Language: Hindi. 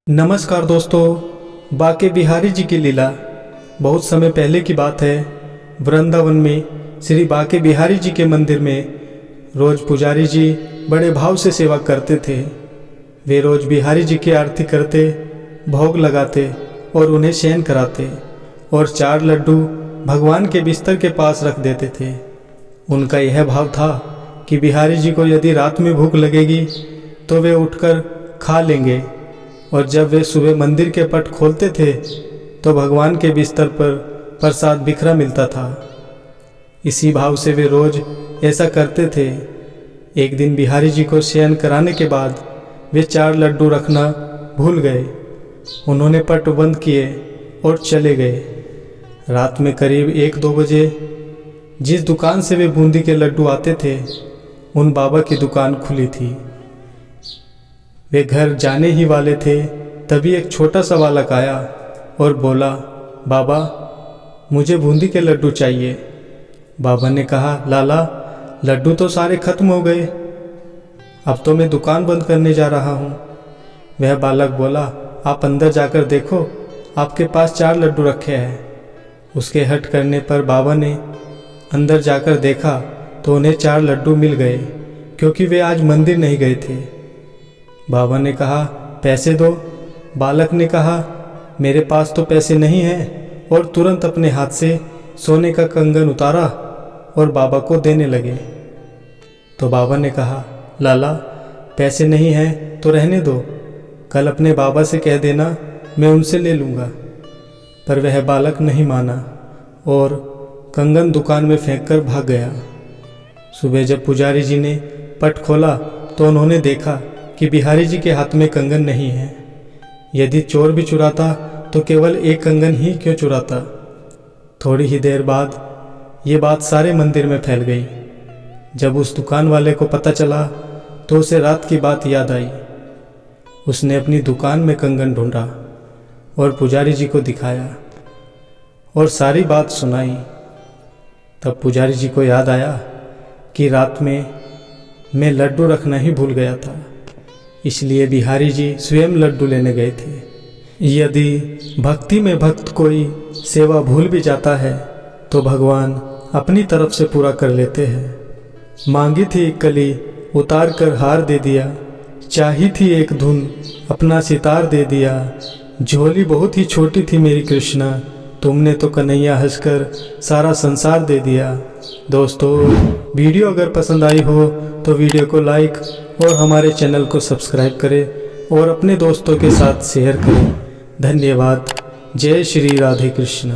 नमस्कार दोस्तों, बाके बिहारी जी की लीला। बहुत समय पहले की बात है। वृंदावन में श्री बाके बिहारी जी के मंदिर में रोज पुजारी जी बड़े भाव से सेवा करते थे। वे रोज बिहारी जी की आरती करते, भोग लगाते और उन्हें शयन कराते और 4 लड्डू भगवान के बिस्तर के पास रख देते थे। उनका यह भाव था कि बिहारी जी को यदि रात में भूख लगेगी तो वे उठकर खा लेंगे, और जब वे सुबह मंदिर के पट खोलते थे तो भगवान के बिस्तर पर प्रसाद बिखरा मिलता था। इसी भाव से वे रोज ऐसा करते थे। एक दिन बिहारी जी को शयन कराने के बाद वे 4 लड्डू रखना भूल गए। उन्होंने पट बंद किए और चले गए। रात में करीब 1-2 बजे जिस दुकान से वे बूंदी के लड्डू आते थे, उन बाबा की दुकान खुली थी। वे घर जाने ही वाले थे, तभी एक छोटा सा बालक आया और बोला, बाबा मुझे बूंदी के लड्डू चाहिए। बाबा ने कहा, लाला लड्डू तो सारे खत्म हो गए, अब तो मैं दुकान बंद करने जा रहा हूँ। वह बालक बोला, आप अंदर जाकर देखो, आपके पास 4 लड्डू रखे हैं। उसके हट करने पर बाबा ने अंदर जाकर देखा तो उन्हें 4 लड्डू मिल गए, क्योंकि वे आज मंदिर नहीं गए थे। बाबा ने कहा, पैसे दो। बालक ने कहा, मेरे पास तो पैसे नहीं हैं, और तुरंत अपने हाथ से सोने का कंगन उतारा और बाबा को देने लगे। तो बाबा ने कहा, लाला पैसे नहीं हैं तो रहने दो, कल अपने बाबा से कह देना, मैं उनसे ले लूँगा। पर वह बालक नहीं माना और कंगन दुकान में फेंक कर भाग गया। सुबह जब पुजारी जी ने पट खोला तो उन्होंने देखा कि बिहारी जी के हाथ में कंगन नहीं है। यदि चोर भी चुराता तो केवल एक कंगन ही क्यों चुराता। थोड़ी ही देर बाद ये बात सारे मंदिर में फैल गई। जब उस दुकान वाले को पता चला तो उसे रात की बात याद आई। उसने अपनी दुकान में कंगन ढूंढा और पुजारी जी को दिखाया और सारी बात सुनाई। तब पुजारी जी को याद आया कि रात में मैं लड्डू रखना ही भूल गया था, इसलिए बिहारी जी स्वयं लड्डू लेने गए थे। यदि भक्ति में भक्त कोई सेवा भूल भी जाता है तो भगवान अपनी तरफ से पूरा कर लेते हैं। मांगी थी एक कली उतार कर हार दे दिया, चाही थी एक धुन अपना सितार दे दिया। झोली बहुत ही छोटी थी मेरी कृष्णा, तुमने तो कन्हैया हंसकर सारा संसार दे दिया। दोस्तों, वीडियो अगर पसंद आई हो तो वीडियो को लाइक और हमारे चैनल को सब्सक्राइब करें और अपने दोस्तों के साथ शेयर करें। धन्यवाद। जय श्री राधे कृष्ण।